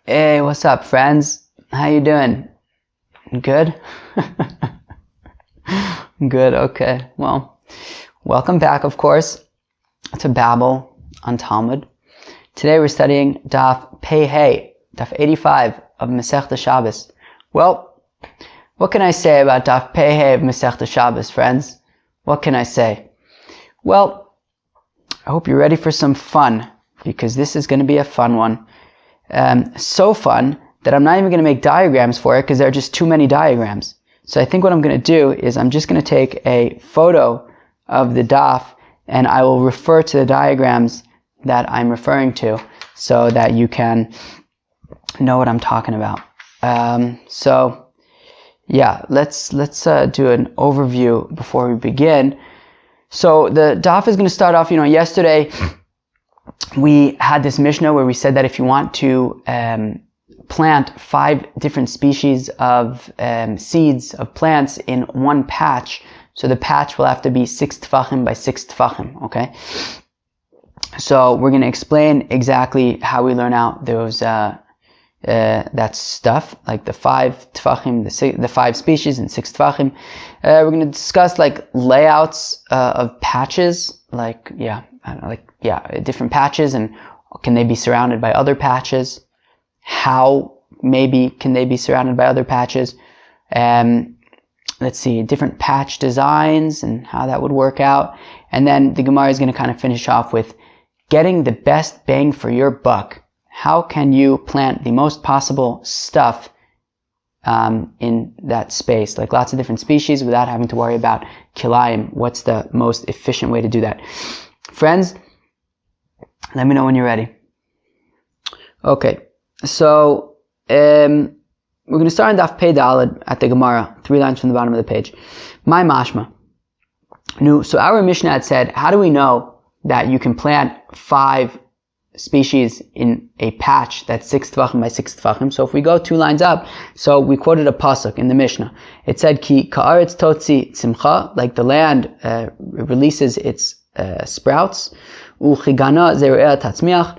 Hey, what's up, friends? How you doing? Good? Good, okay. Well, welcome back, of course, to Babel on Talmud. Today we're studying Daf Pei Hey, Daf 85 of Masechta Shabbis. Well, what can I say about Daf Pei Hey of Masechta Shabbis, friends? What can I say? Well, I hope you're ready for some fun, because this is going to be a fun one. So fun that I'm not even going to make diagrams for it because there are just too many diagrams. So I think what I'm going to do is I'm just going to take a photo of the daf and I will refer to the diagrams that I'm referring to so that you can know what I'm talking about. So yeah, let's do an overview before we begin. So the daf is going to start off, yesterday we had this Mishnah where we said that if you want to plant 5 different species of seeds of plants in one patch, so the patch will have to be 6 tefachim by 6 tefachim, okay? So we're going to explain exactly how we learn out those that stuff, like the 5 tefachim, the 5 species and 6 tefachim. We're going to discuss like layouts of patches, different patches, and can they be surrounded by other patches? How maybe can they be surrounded by other patches? Let's see, different patch designs and how that would work out. And then the Gemara is going to kind of finish off with getting the best bang for your buck. How can you plant the most possible stuff in that space, like lots of different species, without having to worry about kilayim? What's the most efficient way to do that? Friends, let me know when you're ready. Okay, so we're going to start in Daf Pei Daled at the Gemara, 3 lines from the bottom of the page. My mashma. So our Mishnah had said, how do we know that you can plant 5 species in a patch that's 6 tefachim by 6 tefachim? So if we go 2 lines up, so we quoted a pasuk in the Mishnah. It said, Ki ka'aretz totzi tzimcha, like the land releases its sprouts, uchigana zeru'eh tatzmiach,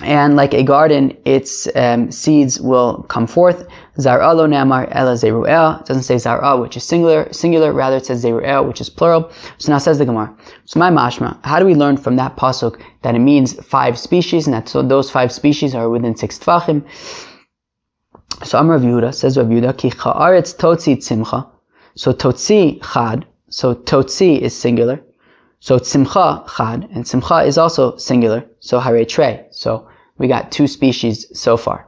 and like a garden, its seeds will come forth. Zar'a lo ne'amar ela zeru'eh. It doesn't say zar'a, which is singular, rather it says zeru'eh, which is plural. So now says the Gemara. So my mashma, how do we learn from that pasuk that it means 5 species, and that so those 5 species are within 6 tefachim? So Amar Rav Yehuda, says Rav Yehuda, ki cha'aretz totzi tzimcha. So totzi chad, so totzi is singular. So tzimcha chad, and tzimcha is also singular. So hare trei. So we got 2 species so far.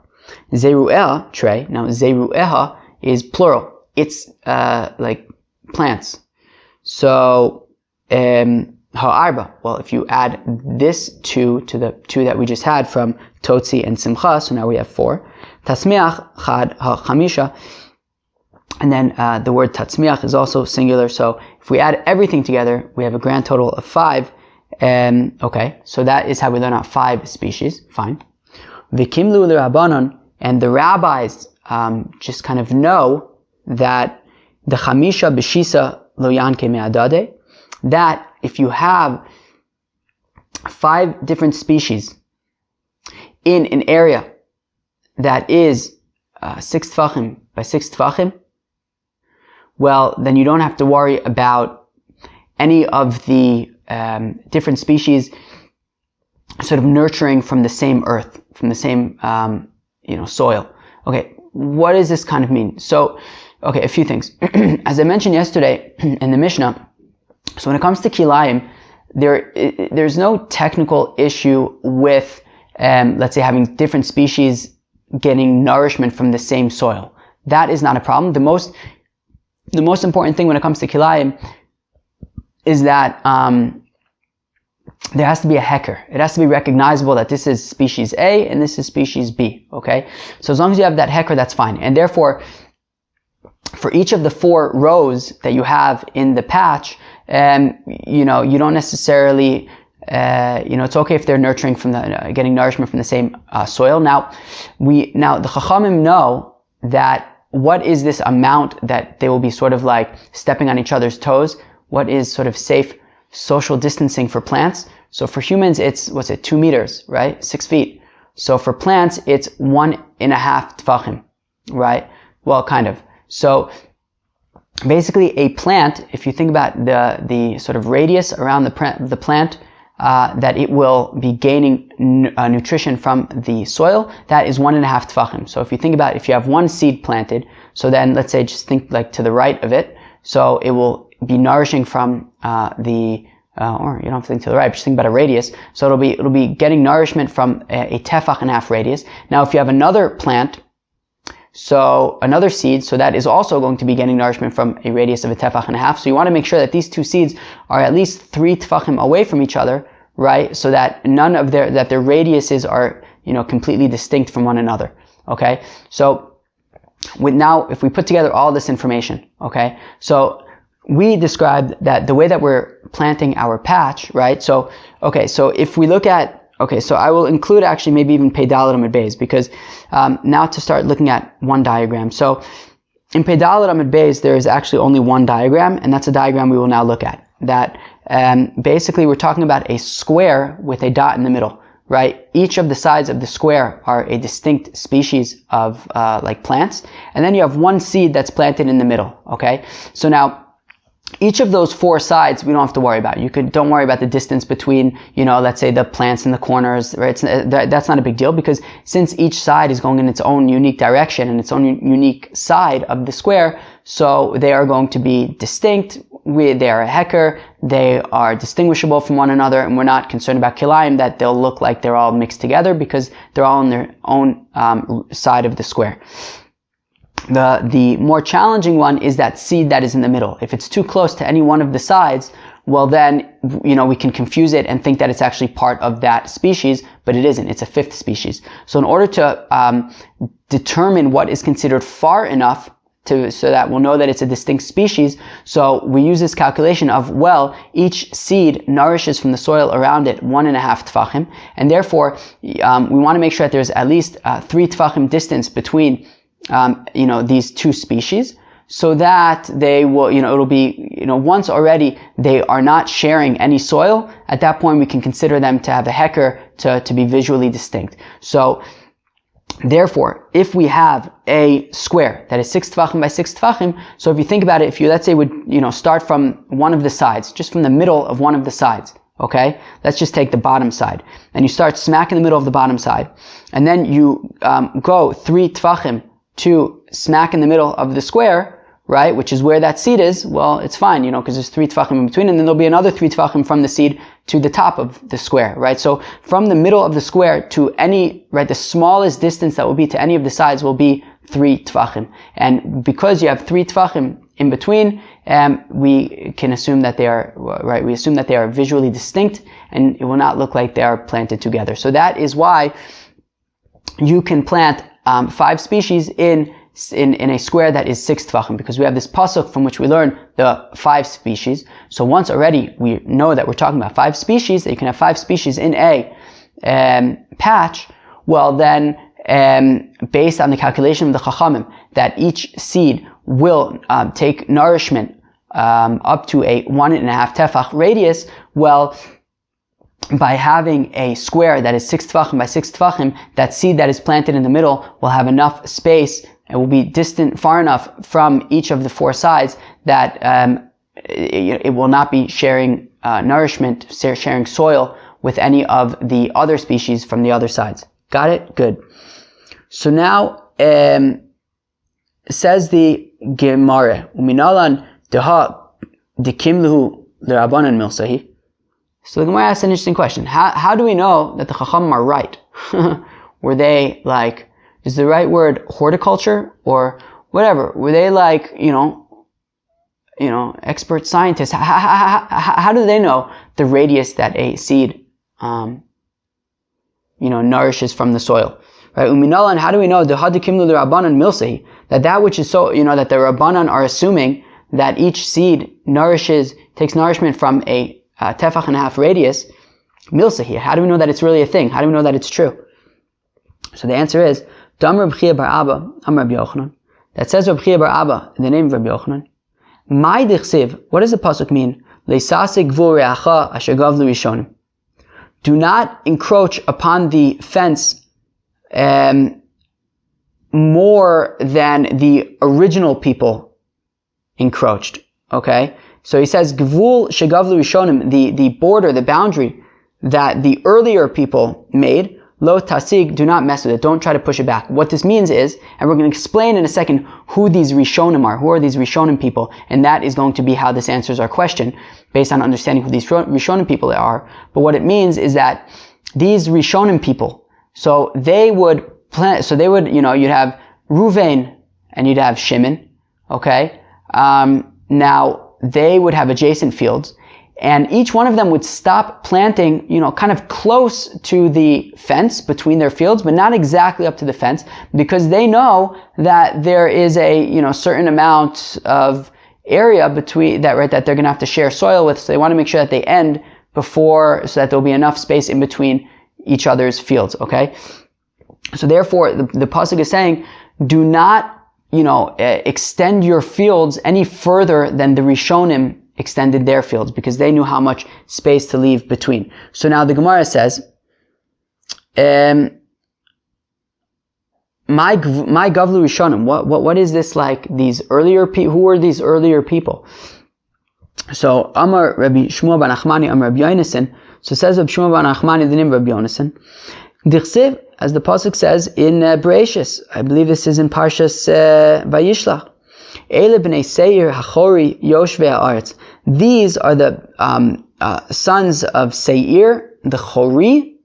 Zeru'eh trei. Now zeru'eha is plural. It's like plants. So ha'arba. Well, if you add this 2 to the 2 that we just had from totzi and tzimcha, so now we have 4. Tasmiach chad ha'chamisha. And then the word tatzmiach is also singular. So if we add everything together, we have a grand total of 5. Okay, so that is how we learn out 5 species. Fine. V'kimlu l'Rabbanon, and the rabbis just kind of know that the chamisha b'shisa lo yanke me'adade, that if you have 5 different species in an area that is 6 tefachim by 6 tefachim, well, then you don't have to worry about any of the different species sort of nurturing from the same earth, from the same, soil. Okay, what does this kind of mean? So, okay, a few things. As I mentioned yesterday in the Mishnah, so when it comes to kilayim, there's no technical issue with, let's say, having different species getting nourishment from the same soil. That is not a problem. The most important thing when it comes to kilayim is that there has to be a heker. It has to be recognizable that this is species A and this is species B, okay? So as long as you have that heker, that's fine. And therefore, for each of the 4 rows that you have in the patch, you don't necessarily, it's okay if they're nurturing from getting nourishment from the same soil. Now the Chachamim know that what is this amount that they will be sort of like stepping on each other's toes? What is sort of safe social distancing for plants? So for humans, it's, 2 meters, right? 6 feet. So for plants, it's 1.5 tefachim, right? Well, kind of. So basically a plant, if you think about the sort of radius around the plant, that it will be gaining nutrition from the soil, that is 1.5 tefachim. So if you think about, if you have one seed planted, so then let's say just think like to the right of it, so it will be nourishing from or you don't have to think to the right, just think about a radius. So it'll be getting nourishment from a tefach and a half radius. Now if you have another plant, so another seed, so that is also going to be getting nourishment from a radius of a tefach and a half. So you want to make sure that these two seeds are at least 3 tefachim away from each other, right? So that none of their radiuses are, completely distinct from one another. Okay? So now if we put together all this information, okay? So we described that the way that we're planting our patch, right? So if we look at, so I will include actually maybe even Pei Dalet Amud Beis, because now to start looking at one diagram. So in Pei Dalet Amud Beis, there is actually only one diagram, and that's a diagram we will now look at. That basically we're talking about a square with a dot in the middle, right? Each of the sides of the square are a distinct species of like plants, and then you have one seed that's planted in the middle, okay? So now, each of those 4 sides we don't have to worry about. Don't worry about the distance between, let's say the plants in the corners, right? That's not a big deal, because since each side is going in its own unique direction and its own unique side of the square, so they are going to be distinct. They are a heker, they are distinguishable from one another, and we're not concerned about kilayim, that they'll look like they're all mixed together, because they're all on their own side of the square. The more challenging one is that seed that is in the middle. If it's too close to any one of the sides, well then, we can confuse it and think that it's actually part of that species, but it isn't. It's a 5th species. So in order to determine what is considered far enough so that we'll know that it's a distinct species, so we use this calculation of, well, each seed nourishes from the soil around it 1.5 tefachim, and therefore we want to make sure that there's at least 3 tefachim distance between these 2 species, so that they will, it'll be, once already they are not sharing any soil, at that point we can consider them to have a heker, to be visually distinct. So therefore, if we have a square that is 6 tefachim by 6 tefachim, so if you think about it, if you, let's say, would, start from one of the sides, just from the middle of one of the sides, okay? Let's just take the bottom side, and you start smack in the middle of the bottom side, and then you go 3 tefachim to smack in the middle of the square, right, which is where that seed is, well, it's fine, because there's 3 tefachim in between, and then there'll be another 3 tefachim from the seed to the top of the square, right? So from the middle of the square to the smallest distance that will be to any of the sides will be 3 tefachim. And because you have 3 tefachim in between, we can assume that they are, right, we assume that they are visually distinct, and it will not look like they are planted together. So that is why you can plant 5 species in a square that is 6 tefachim, because we have this pasuk from which we learn the 5 species. So once already we know that we're talking about 5 species, that you can have 5 species in a patch, well then, based on the calculation of the chachamim, that each seed will take nourishment up to a 1.5 tefach radius, well, by having a square that is 6 tefachim by 6 tefachim, that seed that is planted in the middle will have enough space, it will be distant far enough from each of the 4 sides that it will not be sharing nourishment, sharing soil with any of the other species from the other sides. Got it? Good. So now, says the Gemara, Uminalan deha dekimluhu l'rabanan milsahi. So the Gemara asks an interesting question. How do we know that the Chachamim are right? Were they like, is the right word horticulture or whatever? Were they like, expert scientists? How do they know the radius that a seed, nourishes from the soil? Right? Uminalan, how do we know that which is so, that the Rabbanan are assuming that each seed takes nourishment from a tefach and a half radius, milsahi. How do we know that it's really a thing? How do we know that it's true? So the answer is, Dam Reb Chia bar Abba, Am Reb Yochanan. That says Reb Chia bar Abba in the name of Reb Yochanan. Mai dichsiv, what does the pasuk mean? Leisasik gvul reacha asher gavlu rishonim. Do not encroach upon the fence more than the original people encroached. Okay? So he says, Gvul shegavlu rishonim, the border, the boundary that the earlier people made, lo tasig, do not mess with it. Don't try to push it back. What this means is, and we're going to explain in a second who these rishonim are. Who are these rishonim people? And that is going to be how this answers our question, based on understanding who these rishonim people are. But what it means is that these rishonim people, so they would, you'd have Ruvain and you'd have Shimon, okay? Now, they would have adjacent fields, and each one of them would stop planting, kind of close to the fence between their fields, but not exactly up to the fence, because they know that there is a, certain amount of area between that, right, that they're going to have to share soil with, so they want to make sure that they end before, so that there'll be enough space in between each other's fields, okay? So therefore, the pasuk is saying, do not, extend your fields any further than the Rishonim extended their fields, because they knew how much space to leave between. So now the Gemara says, my gavlu Rishonim, what is this like? These earlier people, who are these earlier people? So Amar Rabbi Shmuel ben Achmani, Amar Rabbi Yonasan. So says Rabbi Shmuel ben Achmani, the name of Rabbi Yonasan, Dichsiv, as the pasuk says in Bereshis, I believe this is in Parshas Vayishlach. Ele b'nei Seir hachori yoshvei haaretz. These are the sons of Seir, the Chori,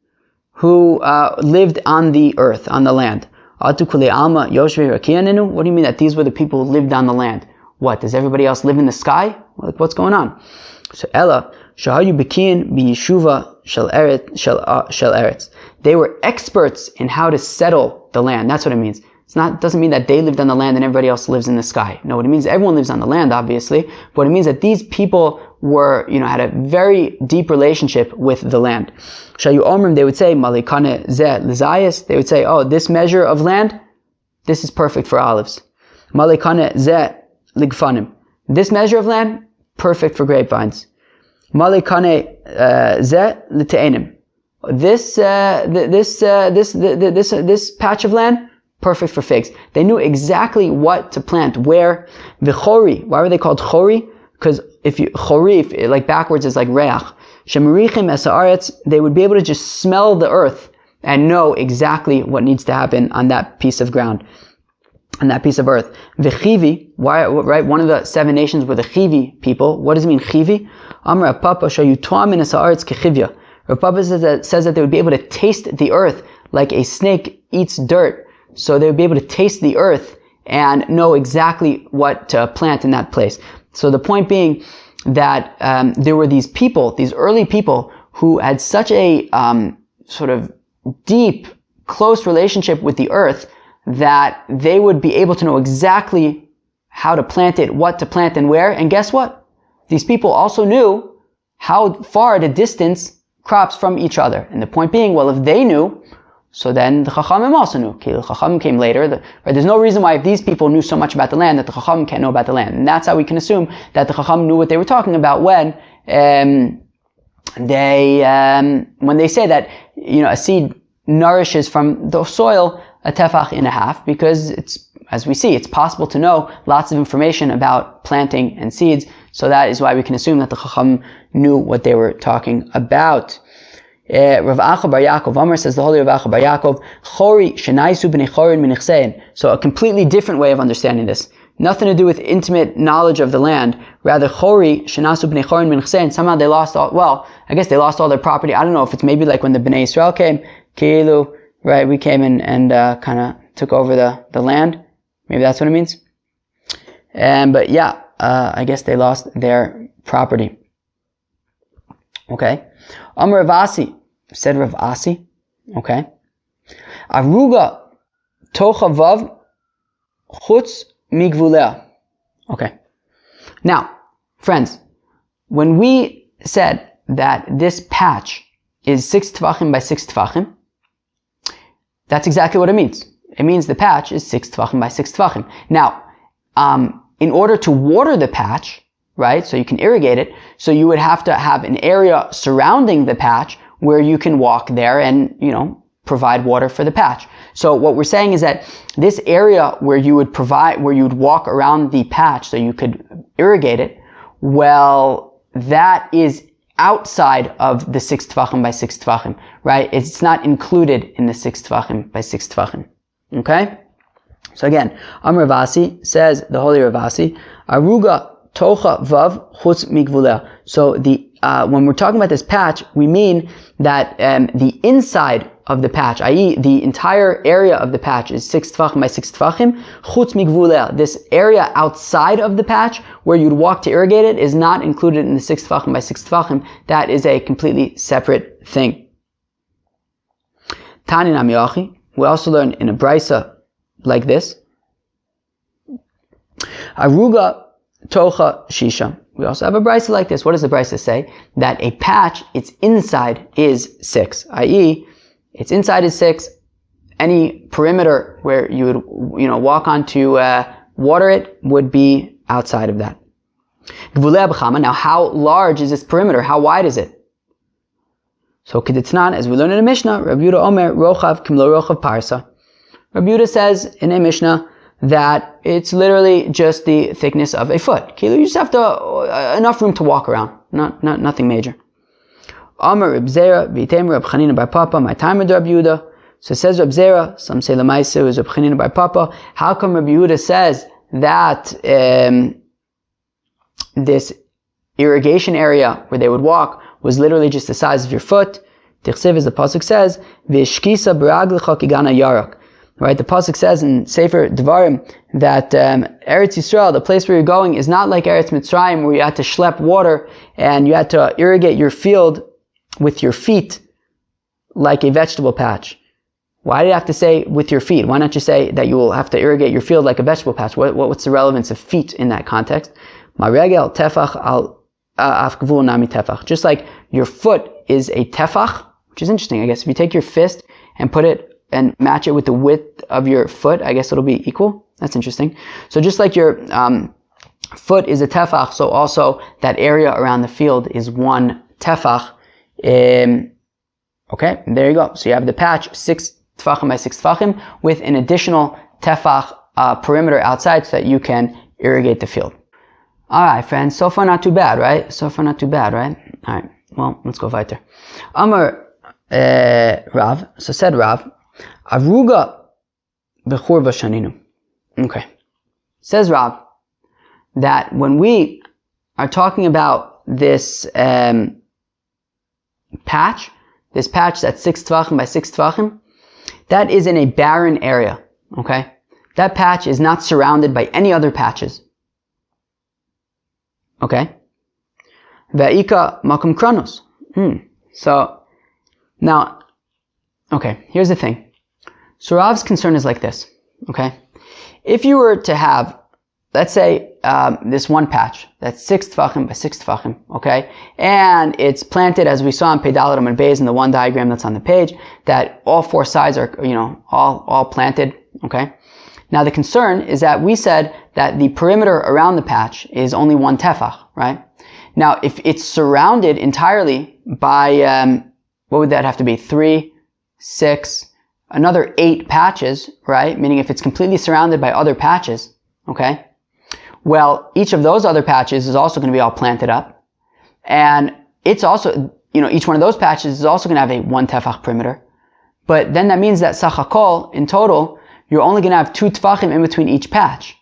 who lived on the earth, on the land. Atu kulei alma yoshvei rakiyanenu. What do you mean that these were the people who lived on the land? What, does everybody else live in the sky? What's going on? So Ella shahayu bekiyin biyeshuva shel eretz. They were experts in how to settle the land. That's what it means. It doesn't mean that they lived on the land and everybody else lives in the sky. No, what it means, everyone lives on the land, obviously, but it means that these people were, had a very deep relationship with the land. Shayu omrim, they would say, malikane zeh lizayis. They would say, oh, this measure of land, this is perfect for olives. Malikane zeh ligfanim. This measure of land, perfect for grapevines. Malikane zeh lite'enim. This patch of land, perfect for figs. They knew exactly what to plant, where. V'chori, why were they called chori? Because chorif, like backwards is like reach. Shemarichim es haaretz, they would be able to just smell the earth and know exactly what needs to happen on that piece of ground, on that piece of earth. V'chivi, right? One of the 7 nations were the Chivi people. What does it mean, Chivi? Amar Papa shayutam in es haaretz kechivya. Rav Papa says that they would be able to taste the earth like a snake eats dirt. So they would be able to taste the earth and know exactly what to plant in that place. So the point being that there were these people, these early people, who had such a sort of deep, close relationship with the earth that they would be able to know exactly how to plant it, what to plant and where. And guess what? These people also knew how far to distance crops from each other. And the point being, well, if they knew, so then the Chachamim also knew. Okay, the Chachamim came later. Right? There's no reason why if these people knew so much about the land that the Chachamim can't know about the land. And that's how we can assume that the Chachamim knew what they were talking about when they say that, a seed nourishes from the soil a tefach and a half, because it's, as we see, it's possible to know lots of information about planting and seeds. So that is why we can assume that the Chacham knew what they were talking about. Rav Acha bar Yaakov Amar, says the holy Rav Acha bar Yaakov, Chori shenaisu b'nei chorin minichsein. So a completely different way of understanding this. Nothing to do with intimate knowledge of the land. Rather, Chori shenasu b'nei chorin minichsein. Somehow they lost I guess they lost all their property. I don't know if it's maybe like when the Bnei Israel came, Kilu, right, we came in and kind of took over the land. Maybe that's what it means. But yeah, I guess they lost their property. Okay. Amar Rav Asi, said Rav Asi. Okay. Aruga tochavav chutz migvulea. Okay. Now, friends, when we said that this patch is 6 tefachim by 6 tefachim, that's exactly what it means. It means the patch is 6 tefachim by 6 tefachim. Now, in order to water the patch, right, so you can irrigate it, so you would have to have an area surrounding the patch where you can walk there and, provide water for the patch. So what we're saying is that this area where you would walk around the patch so you could irrigate it, well, that is outside of the 6 tefachim by 6 tefachim, right? It's not included in the 6 tefachim by 6 tefachim. Okay? So again, Amar Ravasi says, the holy Ravasi, Aruga tocha vav chutz migvuleh. So when we're talking about this patch, we mean that the inside of the patch, i.e. the entire area of the patch is 6 tefachim by 6 tefachim, chutz migvuleh. This area outside of the patch where you'd walk to irrigate it is not included in the 6 tefachim by 6 tefachim. That is a completely separate thing. Tani Nami Achi. We also learn in a brisa like this. Aruga tocha shisha. We also have a brisa like this. What does the brisa say? That a patch, its inside is 6, i.e. its inside is 6. Any perimeter where you would, walk on to water it would be outside of that. Now, how large is this perimeter? How wide is it? So, Keditznan, as we learn in a Mishnah, Rabbi Yehuda Omer, Rochav Kimlo Rochav Parsa. Rabbi Yehuda says in a Mishnah that it's literally just the thickness of a foot. You just have enough room to walk around, nothing major. Amar Reb Zera, V'yitem Reb Chanina bar Papa, my time with Rabbi Yehuda. So it says Reb Zera, some say Lamaisa is Reb Chanina bar Papa. How come Rabbi Yehuda says that this irrigation area where they would walk was literally just the size of your foot? Tichsev, as the pasuk says, V'shkisa b'raglecha kigana yarak. Right, the pasuk says in Sefer Devarim that Eretz Yisrael, the place where you're going, is not like Eretz Mitzrayim, where you had to schlep water and you had to irrigate your field with your feet like a vegetable patch. Why do you have to say with your feet? Why not just say that you will have to irrigate your field like a vegetable patch? What's the relevance of feet in that context? Maregel tefach al af gvul nami tefach. Just like your foot is a tefach, which is interesting, I guess. If you take your fist and put it and match it with the width of your foot, I guess it'll be equal. That's interesting. So just like your foot is a tefach, so also that area around the field is 1 tefach. Okay, there you go. So you have the patch 6 tefachim by 6 tefachim with an additional tefach perimeter outside so that you can irrigate the field. Alright, friends, so far not too bad, right? Alright, well, let's go weiter. Amar Rav, so said Rav, Aruga bechur v'shaninu. Okay. Says Rav that when we are talking about this patch that's 6 tefachim by 6 tefachim, that is in a barren area. Okay? That patch is not surrounded by any other patches. Okay? Ve'ika makom kranos. So, now, okay, here's the thing. So Rav's concern is like this, okay? If you were to have, let's say, this one patch that's 6 tefachim by 6 tefachim, okay? And it's planted, as we saw in Pedalit Amud Beis in the one diagram that's on the page, that all 4 sides are, all planted, okay? Now the concern is that we said that the perimeter around the patch is only 1 tefach, right? Now if it's surrounded entirely by, what would that have to be? 3, 6, another 8 patches, right? Meaning if it's completely surrounded by other patches, okay? Well, each of those other patches is also going to be all planted up. And it's also, each one of those patches is also going to have a 1 tefach perimeter. But then that means that sachakol, in total, you're only going to have 2 tefachim in between each patch.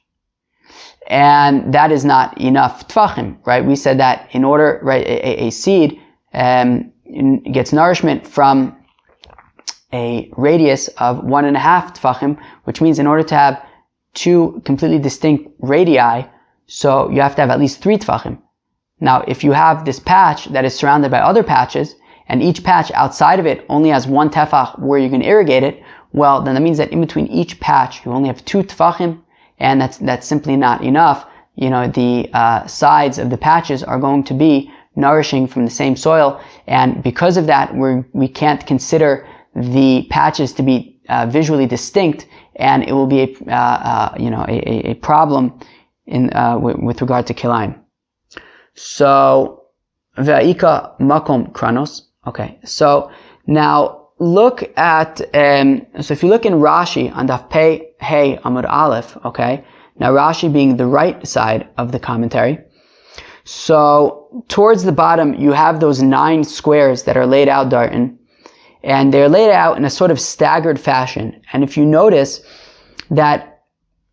And that is not enough tefachim, right? We said that in order, right, a seed gets nourishment from a radius of 1.5 tefachim, which means in order to have 2 completely distinct radii, so you have to have at least 3 tefachim. Now, if you have this patch that is surrounded by other patches, and each patch outside of it only has 1 tefach where you can irrigate it, well, then that means that in between each patch, you only have 2 tefachim, and that's simply not enough. The sides of the patches are going to be nourishing from the same soil, and because of that, we can't consider the patches to be visually distinct, and it will be a problem with regard to kilayim. So ve'ika makom kranos. Okay, so now look at, so if you look in Rashi on Daf Pei Hey Amud Aleph, okay, now Rashi being the right side of the commentary, so towards the bottom you have those 9 squares that are laid out, Darton, and they're laid out in a sort of staggered fashion. And if you notice that,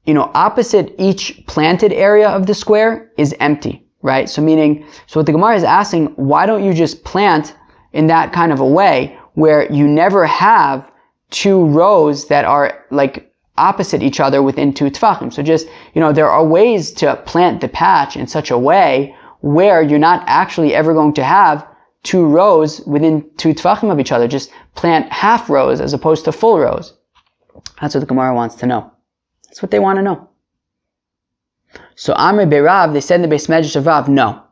opposite each planted area of the square is empty, right? So what the Gemara is asking, why don't you just plant in that kind of a way where you never have 2 rows that are like opposite each other within 2 tefachim? So just, there are ways to plant the patch in such a way where you're not actually ever going to have 2 rows within 2 tefachim of each other. Just plant half rows as opposed to full rows. That's what the Gemara wants to know. That's what they want to know. So Amrei Be'Rav, they said in the Beis Medrash of Rav, no.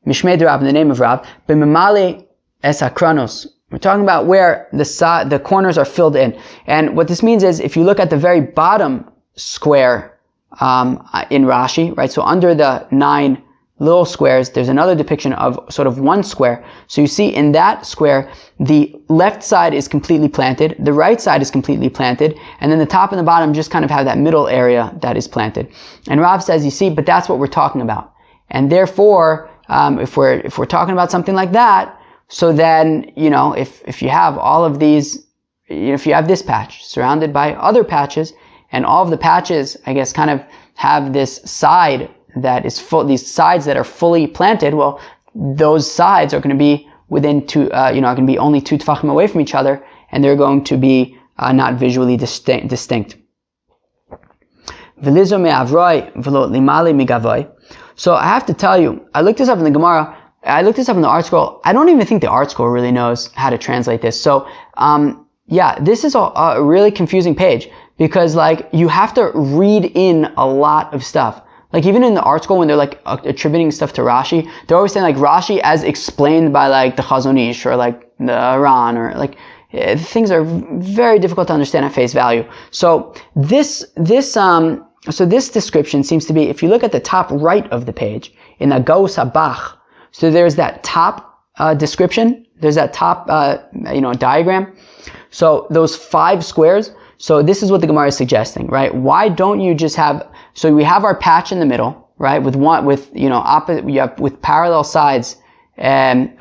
Mishmei Rav, in the name of Rav, B'memale es hakranos. We're talking about where the corners are filled in. And what this means is, if you look at the very bottom square in Rashi, right? So under the 9 little squares, there's another depiction of sort of 1 square. So you see in that square, the left side is completely planted, the right side is completely planted, and then the top and the bottom just kind of have that middle area that is planted. And Rav says, you see, but that's what we're talking about. And therefore, if we're talking about something like that, so then, if you have all of these, if you have this patch surrounded by other patches, and all of the patches, I guess, kind of have this side that is full, these sides that are fully planted, well, those sides are going to be within 2, are going to be only 2 tefachim away from each other, and they're going to be not visually distinct. So I have to tell you, I looked this up in the Gemara, I looked this up in the Art Scroll. I don't even think the Art Scroll really knows how to translate this. So, this is a really confusing page, because you have to read in a lot of stuff. Even in the Art Scroll, when they're attributing stuff to Rashi, they're always saying Rashi as explained by the Chazon Ish or the Aran, or things are very difficult to understand at face value. So this description seems to be, if you look at the top right of the page in the Gaus HaBach, so there's that top description, there's that top diagram. So those 5 squares. So this is what the Gemara is suggesting, right? Why don't you just have? So we have our patch in the middle, right? With parallel sides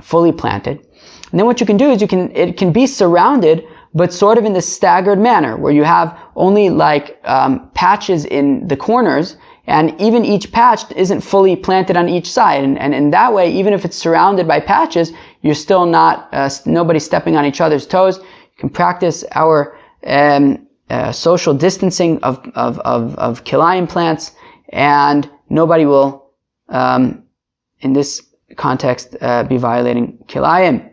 fully planted. And then what you can do is it can be surrounded, but sort of in this staggered manner, where you have only patches in the corners, and even each patch isn't fully planted on each side. And in that way, even if it's surrounded by patches, you're still not, nobody's stepping on each other's toes. You can practice our social distancing of kilayim plants, and nobody will, in this context, be violating kilayim.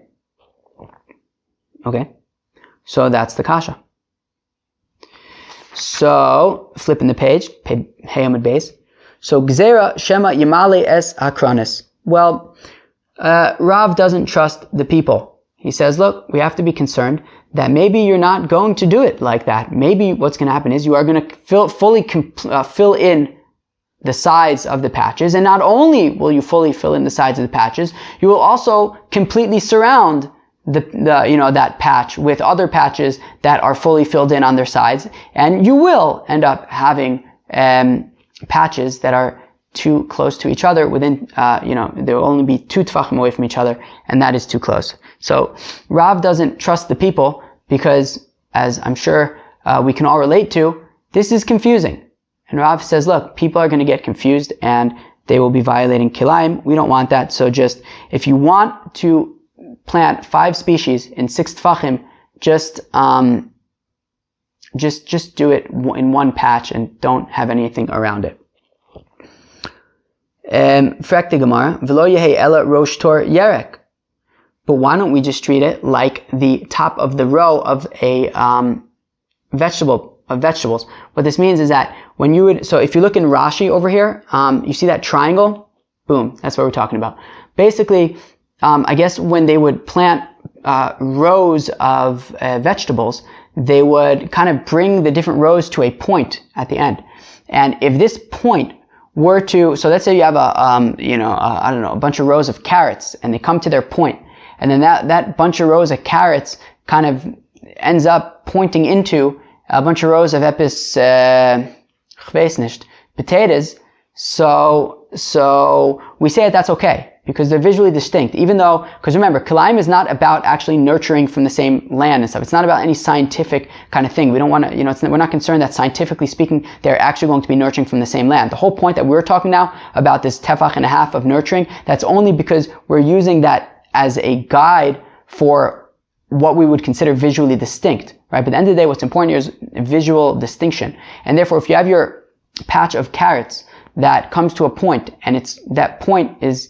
Okay, so that's the kasha. So flipping the page, Hey Amud Beis. So Gzera Shema Yimale es Akranis. Well, Rav doesn't trust the people. He says, look, we have to be concerned that maybe you're not going to do it like that. Maybe what's going to happen is you are going to fill in the sides of the patches, and not only will you fully fill in the sides of the patches, you will also completely surround that patch with other patches that are fully filled in on their sides, and you will end up having patches that are too close to each other. Within there will only be 2 tefachim away from each other, and that is too close. So Rav doesn't trust the people, because, as I'm sure we can all relate to, this is confusing. And Rav says, look, people are going to get confused and they will be violating kilayim. We don't want that. So if you want to plant 5 species in 6 tefachim, just do it in one patch and don't have anything around it. Frek the Gemara, v'lo yehei ela rosh tor yerek. But why don't we just treat it like the top of the row of a vegetables? What this means is that so if you look in Rashi over here, you see that triangle? Boom, that's what we're talking about. Basically, I guess when they would plant rows of vegetables, they would kind of bring the different rows to a point at the end. And if this point were to, so let's say you have a bunch of rows of carrots, and they come to their point, and then that bunch of rows of carrots kind of ends up pointing into a bunch of rows of epis, potatoes. So we say that's okay because they're visually distinct, even though, because remember, kilayim is not about actually nurturing from the same land and stuff. It's not about any scientific kind of thing. We don't want to, we're not concerned that scientifically speaking, they're actually going to be nurturing from the same land. The whole point that we're talking now about this tefach and a half of nurturing, that's only because we're using that as a guide for what we would consider visually distinct, right? But at the end of the day, what's important here is visual distinction. And therefore, if you have your patch of carrots that comes to a point, and that point is,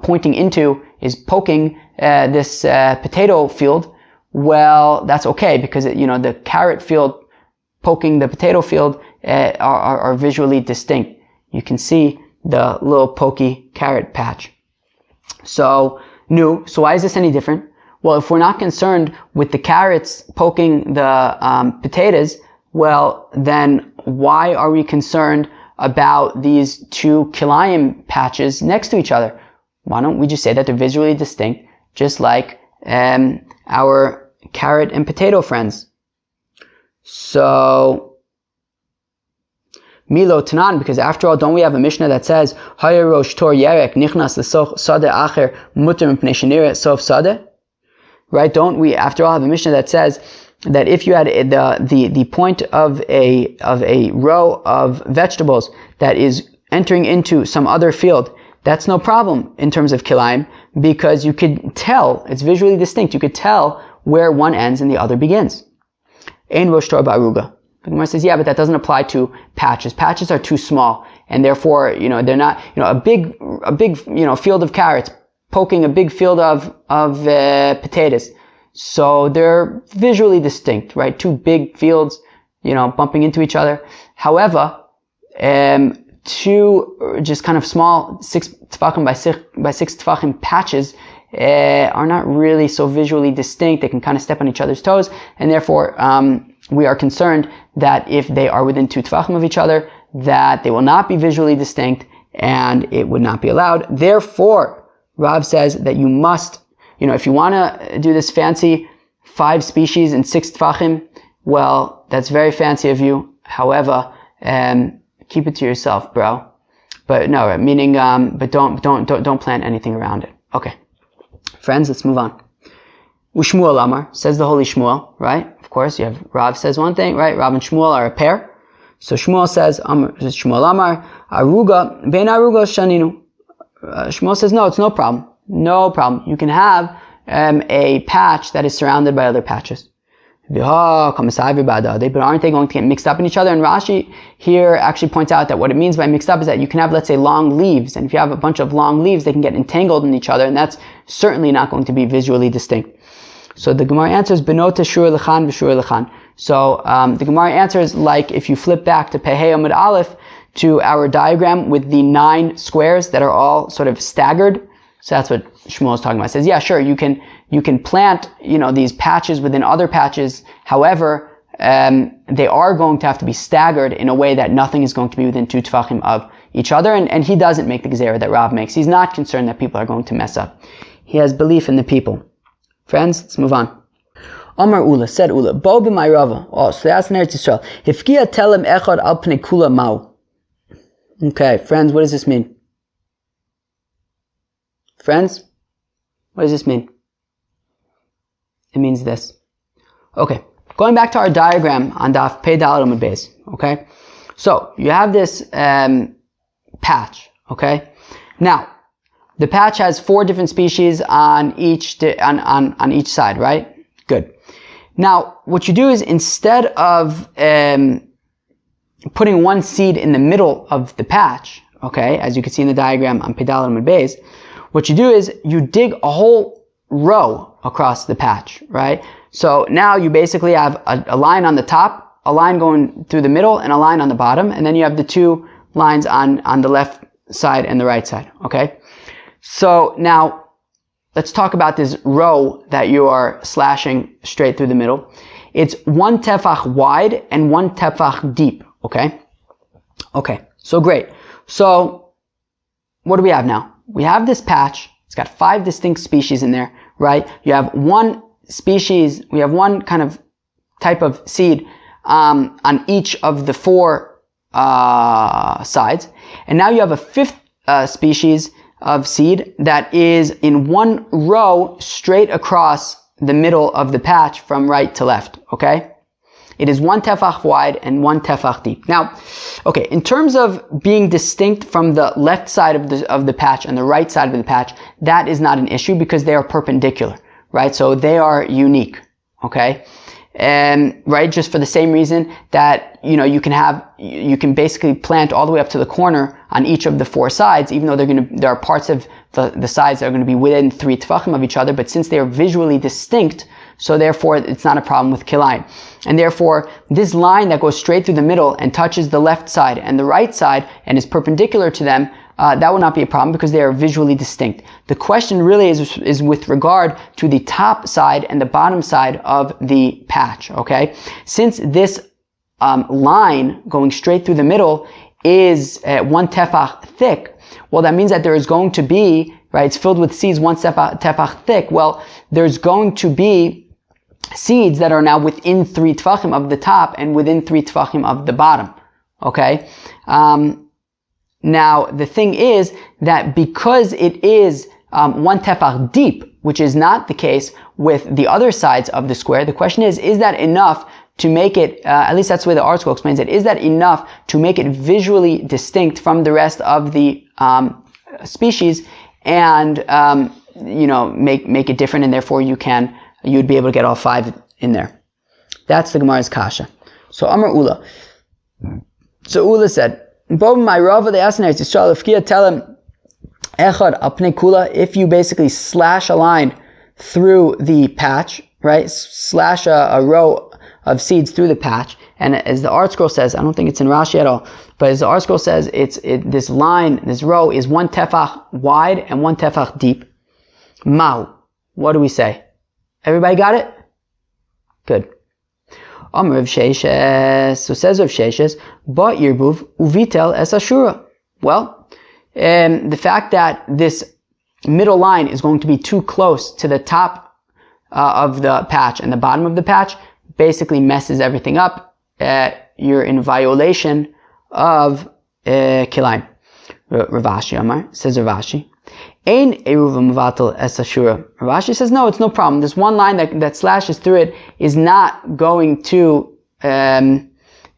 pointing into, is poking this potato field, well, that's okay because the carrot field poking the potato field are visually distinct. You can see the little pokey carrot patch. So why is this any different? Well, if we're not concerned with the carrots poking the potatoes, well, then why are we concerned about these two kilayim patches next to each other? Why don't we just say that they're visually distinct, just like our carrot and potato friends? So, Milo Tanan, because after all, don't we have a Mishnah that says, Haya rosh tor yerek nichnas l'sadeh acher muter mipnei shenireh sof sadeh? Right? Don't we, after all, have a Mishnah that says that if you had the point of a row of vegetables that is entering into some other field, that's no problem in terms of kilayim, because you could tell, it's visually distinct, you could tell where one ends and the other begins. Ein rosh tor ba'aruga. The Gemara says, yeah, but that doesn't apply to patches. Patches are too small, and therefore, they're not, a big, field of carrots poking a big field of potatoes. So they're visually distinct, right? Two big fields, bumping into each other. However, two just kind of small 6 tefachim by 6 tefachim patches are not really so visually distinct. They can kind of step on each other's toes, and therefore we are concerned that if they are within 2 tefachim of each other, that they will not be visually distinct and it would not be allowed. Therefore, Rav says that you must, if you want to do this fancy 5 species in 6 tefachim, well, that's very fancy of you. However, keep it to yourself, bro. But no, meaning, but don't plan anything around it. Okay. Friends, let's move on. Ushmuel Amar, says the holy Shmuel, right? Of course, you have Rav says one thing, right? Rav and Shmuel are a pair. So Shmuel says, Shmuel Amar, Aruga, Ben Aruga Shaninu. Shmuel says, no, it's no problem. No problem. You can have a patch that is surrounded by other patches. But aren't they going to get mixed up in each other? And Rashi here actually points out that what it means by mixed up is that you can have, let's say, long leaves. And if you have a bunch of long leaves, they can get entangled in each other. And that's certainly not going to be visually distinct. So the Gemara answers, Benota shur lechan v'shur lechan. So the Gemara answers like if you flip back to Pehei Amud Aleph to our diagram with the 9 squares that are all sort of staggered. So that's what Shmuel is talking about. It says, yeah, sure, you can plant, these patches within other patches. However, they are going to have to be staggered in a way that nothing is going to be within 2 tefachim of each other. And he doesn't make the gezerah that Rav makes. He's not concerned that people are going to mess up. He has belief in the people. Friends, let's move on. Omar Ula, said Ula, Bo b'may Rava. Oh, so that's in Eretz Yisrael. Hifkia telem echad al pnei kula mau. Okay, friends, what does this mean? Friends, what does this mean? It means this. Okay, going back to our diagram on Daf Pei Daled Amud Beis. Okay, so you have this patch. Okay, now the patch has 4 different species on each side, right? Good. Now, what you do is instead of putting one seed in the middle of the patch, okay, as you can see in the diagram on Pei Daled Amud Beis, what you do is you dig a whole row across the patch, right? So now you basically have a line on the top, a line going through the middle, and a line on the bottom, and then you have the 2 lines on the left side and the right side, okay? So now, let's talk about this row that you are slashing straight through the middle. It's 1 tefach wide and 1 tefach deep, okay? Okay, so great. So, what do we have now? We have this patch. It's got 5 distinct species in there, right? You have 1 species, we have one kind of type of seed on each of the four sides. And now you have a fifth species of seed that is in one row straight across the middle of the patch from right to left, okay? It is 1 tefach wide and 1 tefach deep. Now, okay, in terms of being distinct from the left side of the patch and the right side of the patch, that is not an issue because they are perpendicular, right? So they are unique, okay? And right, just for the same reason that you can basically plant all the way up to the corner on each of the four sides, even though there are parts of the sides that are going to be within 3 tefachim of each other, but since they are visually distinct, so therefore it's not a problem with kilayim. And therefore this line that goes straight through the middle and touches the left side and the right side and is perpendicular to them, that will not be a problem because they are visually distinct. The question really is with regard to the top side and the bottom side of the patch, okay? Since this line going straight through the middle is 1 tefach thick, well, that means that there is going to be, right, it's filled with seeds 1 tefach thick. Well, there's going to be seeds that are now within 3 tefachim of the top and within 3 tefachim of the bottom, okay? Now, the thing is that because it is 1 tefach deep, which is not the case with the other sides of the square, the question is that enough to make it, at least that's the way the article explains it, is that enough to make it visually distinct from the rest of the species and, make it different, and therefore you'd be able to get all 5 in there. That's the Gemara's kasha. So Amar Ula. So Ula said, tell him, if you basically slash a line through the patch, right? Slash a row of seeds through the patch, and as the art scroll says, I don't think it's in Rashi at all, but as the art scroll says, this line, this row is 1 tefach wide and 1 tefach deep. Mahu. What do we say? Everybody got it? Good. Amar Rav Sheishes, so says Rav Sheishes, but Yirbuv uvitel es ashura. Well, the fact that this middle line is going to be too close to the top of the patch and the bottom of the patch basically messes everything up. You're in violation of kilayim. Ravashi Amar, says Ravashi, Ein eruv mevatel es ashura. Ravashi says, no, it's no problem. This one line that slashes through it is not going to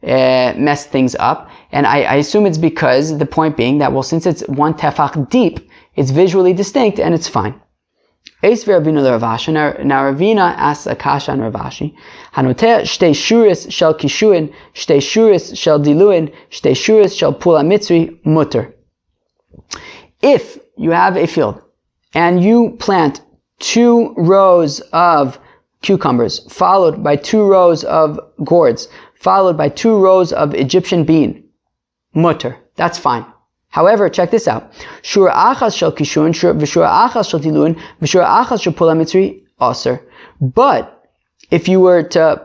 mess things up. And I assume it's because, the point being that, well, since it's 1 tefach deep, it's visually distinct and it's fine. Eis v'Ravina l'Ravashi. Now Ravina asks a kasha on Ravashi. Hanotea shtei shuris shel kishuin, shtei shuris shel diluin, shtei shuris shel pula mitzri mutter. If you have a field and you plant 2 rows of cucumbers, followed by 2 rows of gourds, followed by 2 rows of Egyptian bean, mutter, that's fine. However, check this out. Shura achas shel kishun, v'shura achas shel tiluin, v'shura achas shel pula mitzri, aser. But if you were to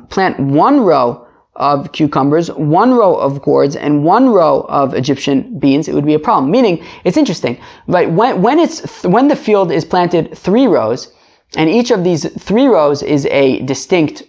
plant 1 row of cucumbers, 1 row of gourds, and 1 row of Egyptian beans, it would be a problem. Meaning, it's interesting, right? When the field is planted 3 rows, and each of these 3 rows is a distinct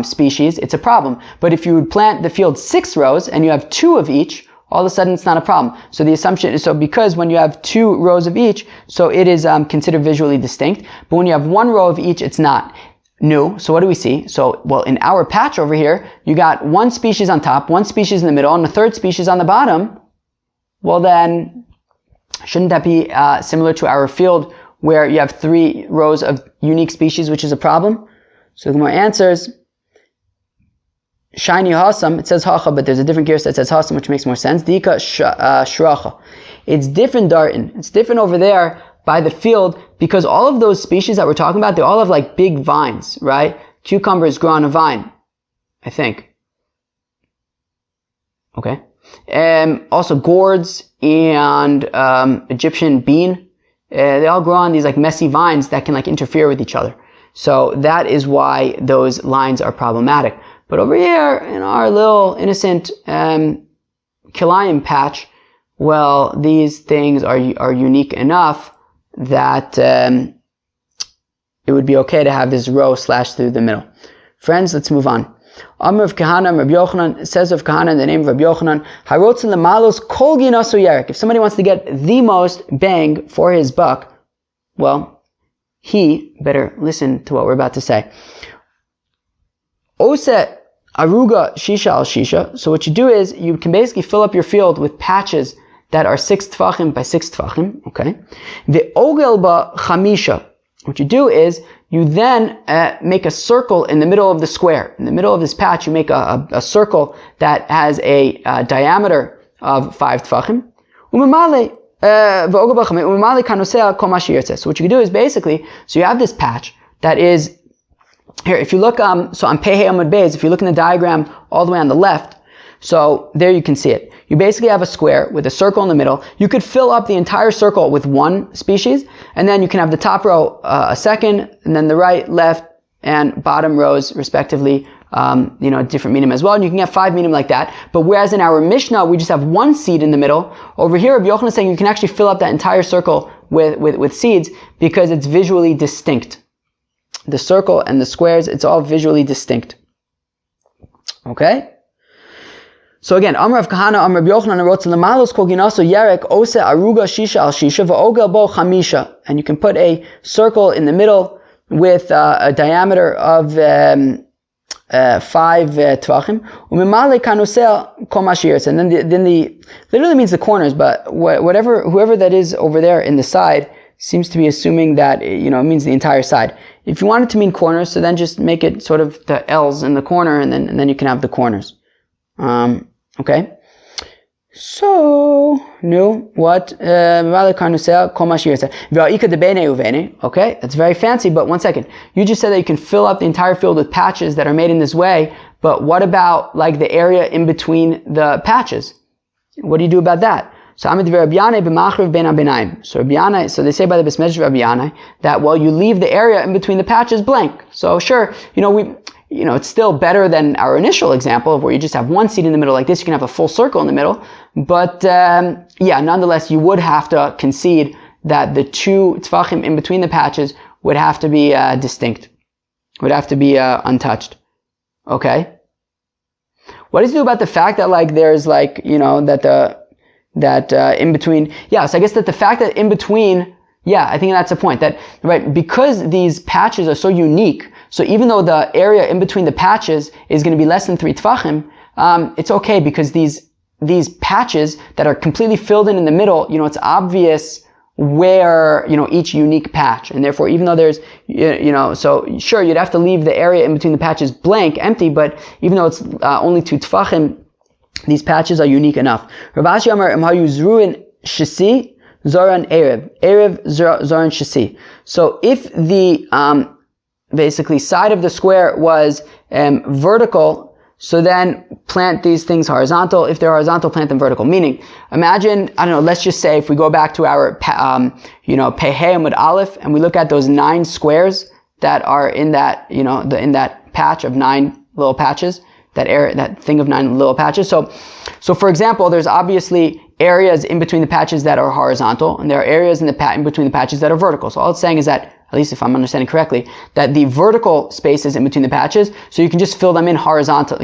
species, it's a problem. But if you would plant the field 6 rows and you have 2 of each, all of a sudden it's not a problem. So the assumption is, so because when you have 2 rows of each, so it is considered visually distinct, but when you have 1 row of each, it's not. No. So what do we see? So, well, in our patch over here, you got 1 species on top, 1 species in the middle, and a 3rd species on the bottom. Well then, shouldn't that be similar to our field where you have 3 rows of unique species, which is a problem? So the Gemara answers, Shiny Hasam, it says Hacha, but there's a different gears that says Hasam, which makes more sense. Dika Shracha. It's different, Darton. It's different over there by the field, because all of those species that we're talking about, they all have like big vines, right? Cucumbers grow on a vine, I think. Okay. Also gourds and Egyptian bean, they all grow on these like messy vines that can like interfere with each other. So that is why those lines are problematic. But over here in our little innocent kilayim patch, well, these things are unique enough that it would be okay to have this row slashed through the middle. Friends, let's move on. Amr of Kahana, Rabbi Yochanan, says of Kahana in the name of Rabbi Yochanan, Harotzen lemalos kol ginaso yerek. If somebody wants to get the most bang for his buck, well, he better listen to what we're about to say. Ose aruga shisha al shisha. So what you do is, you can basically fill up your field with patches that are 6 tefachim by 6 tefachim, okay? The ogel ba chamisha. What you do is, you then make a circle in the middle of the square. In the middle of this patch, you make a circle that has a diameter of 5 tefachim. So what you can do is basically, so you have this patch that is, here, if you look, so on Pehei Amud Beis, if you look in the diagram all the way on the left, so there you can see it. You basically have a square with a circle in the middle. You could fill up the entire circle with one species, and then you can have the top row a second, and then the right, left, and bottom rows respectively, different minim as well. And you can have 5 minim like that. But whereas in our Mishnah, we just have one seed in the middle, over here, Rabbi Yochanan is saying you can actually fill up that entire circle with seeds because it's visually distinct. The circle and the squares, it's all visually distinct. Okay? So again, Amr of Kahana, Amr of Yochanan, wrote to Lamalos kol ginaso yerek ose aruga shisha al shisha v'ogel bo chamisha. And you can put a circle in the middle with a diameter of 5 tvachim. Umimale kanusel kol mashir. And then the literally means the corners, but whoever that is over there in the side seems to be assuming that it means the entire side. If you want it to mean corners, so then just make it sort of the L's in the corner, and then you can have the corners. Okay. So, what? Okay, that's very fancy, but one second. You just said that you can fill up the entire field with patches that are made in this way, but what about like the area in between the patches? What do you do about that? So so Rabbi Yanai, so they say by the Besmedrash of Rabbi Yanai that, well, you leave the area in between the patches blank. So sure, it's still better than our initial example of where you just have one seed in the middle like this. You can have a full circle in the middle. But, nonetheless, you would have to concede that the 2 tefachim in between the patches would have to be distinct. Would have to be untouched. Okay? What does it do about the fact that there's in between, so I guess that the fact that in between, I think that's the point, that, right, because these patches are so unique, so even though the area in between the patches is going to be less than 3 tefachim, it's okay because these patches that are completely filled in the middle, it's obvious where, each unique patch, and therefore even though there's, so sure, you'd have to leave the area in between the patches blank, empty, but even though it's only 2 tefachim, these patches are unique enough. Rav Ashi Amar Imhayu Zruin Shisi Zoran Erev Zoran Shisi. So if the basically side of the square was vertical, so then plant these things horizontal. If they're horizontal, plant them vertical. Meaning, imagine, let's just say if we go back to our Pehei Amud Aleph and we look at those 9 squares that are in that, in that patch of 9 little patches. That thing of 9 little patches. So for example, there's obviously areas in between the patches that are horizontal, and there are areas in between the patches that are vertical. So all it's saying is that, at least if I'm understanding correctly, that the vertical spaces in between the patches, so you can just fill them in horizontal,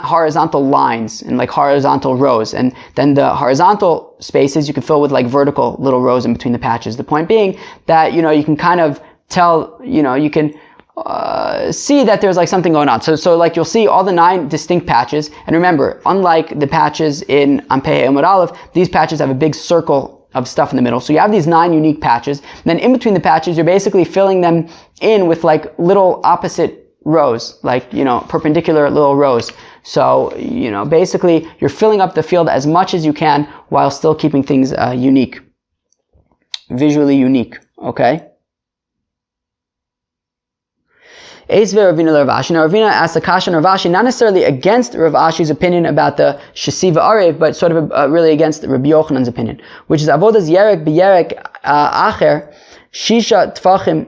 horizontal lines, in horizontal rows, and then the horizontal spaces you can fill with vertical little rows in between the patches. The point being that, you can kind of tell, you can see that there's something going on. So you'll see all the 9 distinct patches, and remember, unlike the patches on Pehei Amud Aleph, these patches have a big circle of stuff in the middle. So you have these 9 unique patches, and then in between the patches, you're basically filling them in with little opposite rows, perpendicular little rows. So, basically, you're filling up the field as much as you can while still keeping things unique. Visually unique. Okay? Now Ravina asked a kasha on Rav Ashi, not necessarily against Rav Ashi's opinion about the Shesiva Arev, but sort of really against Rabbi Yochanan's opinion, which is Avodas Yerek B'Yerek Acher Shisha Tfachim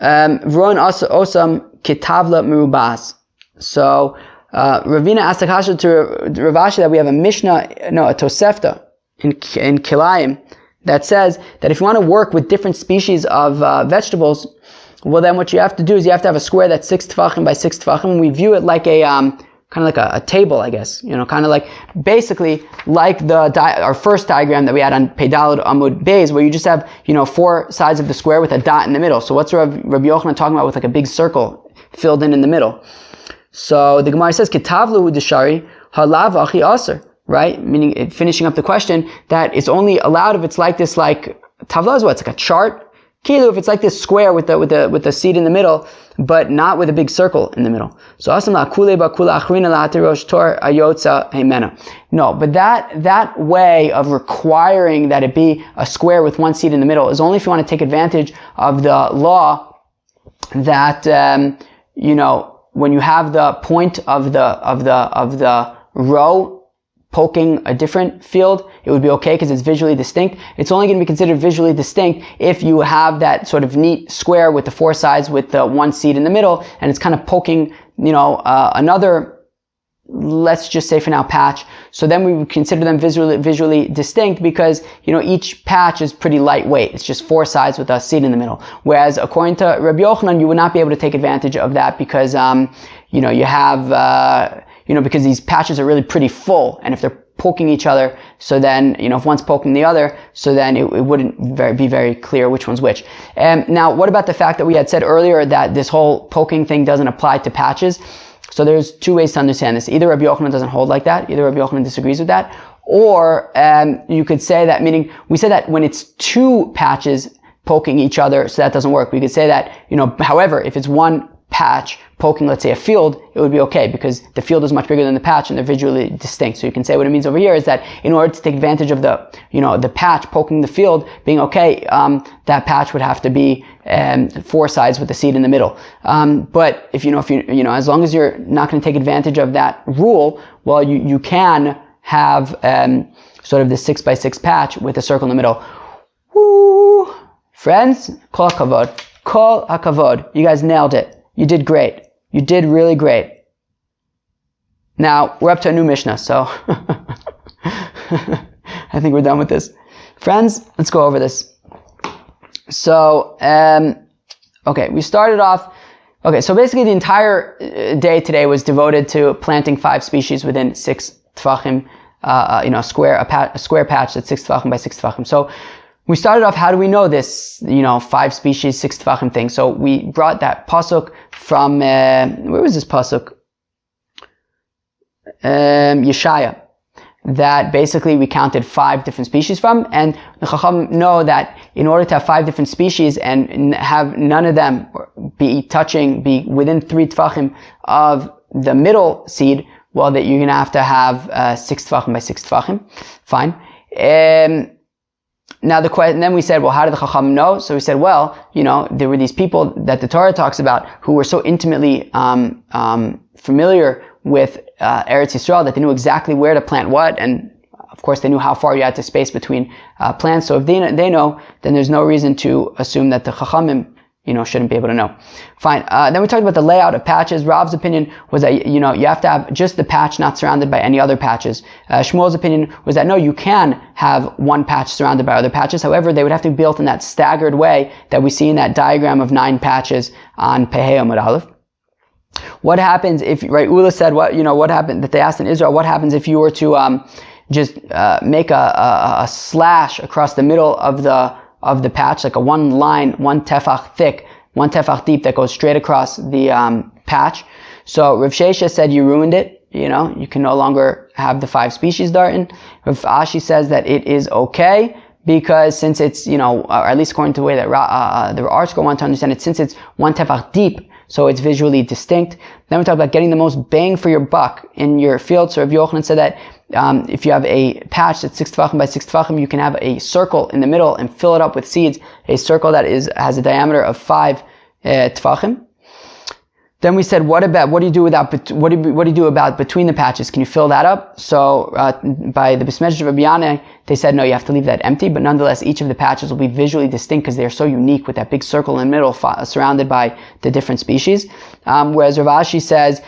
V'ron Osam Ketavla Merubas. So Ravina asked a kasha to Rav Ashi that we have a Mishnah, a Tosefta in Kilayim, that says that if you want to work with different species of vegetables, well, then what you have to do is you have to have a square that's 6 tefachim by 6 tefachim, and we view it like a kind of like a table, I guess, kind of like, basically like our first diagram that we had on Pedalad Amud Beis, where you just have, 4 sides of the square with a dot in the middle. So what's Rabbi Yochanan talking about with like a big circle filled in the middle? So the Gemara says, Ketavlu deshari halav achi aser, right? Meaning, finishing up the question, that it's only allowed if it's like this, like, tavla is what? It's like a chart. Kilu, if it's like this square with the seed in the middle, but not with a big circle in the middle. So no, but that way of requiring that it be a square with one seed in the middle is only if you want to take advantage of the law that when you have the point of the row poking a different field, it would be okay because it's visually distinct. It's only going to be considered visually distinct if you have that sort of neat square with the 4 sides with the one seed in the middle, and it's kind of poking, another, let's just say for now, patch. So then we would consider them visually distinct because, each patch is pretty lightweight. It's just 4 sides with a seed in the middle. Whereas according to Rabbi Yochanan, you would not be able to take advantage of that because, you have, because these patches are really pretty full, and if they're poking each other, so then, if one's poking the other, so then it wouldn't be very clear which one's which. Now, what about the fact that we had said earlier that this whole poking thing doesn't apply to patches? So there's 2 ways to understand this. Either Rabbi Yochanan doesn't hold like that, either Rabbi Yochanan disagrees with that, or you could say that, meaning, we said that when it's 2 patches poking each other, so that doesn't work. We could say that, however, if it's one patch poking, let's say, a field, it would be okay because the field is much bigger than the patch and they're visually distinct. So you can say what it means over here is that in order to take advantage of the patch poking the field being okay, that patch would have to be 4 sides with the seed in the middle. But if as long as you're not going to take advantage of that rule, well, you can have sort of the 6 by 6 patch with a circle in the middle. Woo! Friends, kol hakavod. Kol hakavod. You guys nailed it. You did great. You did really great. Now, we're up to a new Mishnah, so I think we're done with this. Friends, let's go over this. So, okay, we started off, so basically the entire day today was devoted to planting 5 species within 6 tefachim, a square patch that's 6 tefachim by 6 tefachim. So, we started off, how do we know this, 5 species, 6 tefachim thing? So we brought that pasuk from, where was this pasuk? Yeshaya. That basically we counted 5 different species from, and the Chacham know that in order to have 5 different species and have none of them be within 3 tefachim of the middle seed, well, that you're going to have 6 tefachim by 6 tefachim. Fine. Now then we said, well, how did the Chacham know? So we said, well, there were these people that the Torah talks about who were so intimately familiar with Eretz Yisrael that they knew exactly where to plant what, and of course they knew how far you had to space between plants. So if they know, then there's no reason to assume that the Chachamim shouldn't be able to know. Fine. Then we talked about the layout of patches. Rav's opinion was that, you have to have just the patch not surrounded by any other patches. Shmuel's opinion was that no, you can have one patch surrounded by other patches. However, they would have to be built in that staggered way that we see in that diagram of 9 patches on Pehei Amud Aleph. What happens if, right, Ula said, what happened, that they asked in Israel, what happens if you were to, just, make a slash across the middle of the patch, like a 1 line, 1 tefach thick, 1 tefach deep that goes straight across the patch. So Rav Shesha said you ruined it. You can no longer have the 5 species darting. Rav Ashi says that it is okay because since it's, or at least according to the way that the article want to understand it, since it's 1 tefach deep, so it's visually distinct. Then we talk about getting the most bang for your buck in your field. So Rav Yochanan said that if you have a patch that's 6 tefachim by 6 tefachim, you can have a circle in the middle and fill it up with seeds. A circle that has a diameter of 5 tefachim. Then we said, what do you do about between the patches? Can you fill that up? So by the Bismejh of Rabbi Yanai, they said no, you have to leave that empty. But nonetheless, each of the patches will be visually distinct because they are so unique with that big circle in the middle, surrounded by the different species. Whereas Rav Ashi says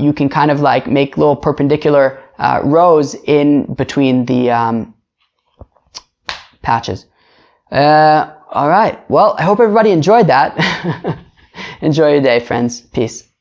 you can kind of like make little perpendicular rows in between the patches. All right. Well, I hope everybody enjoyed that. Enjoy your day, friends. Peace.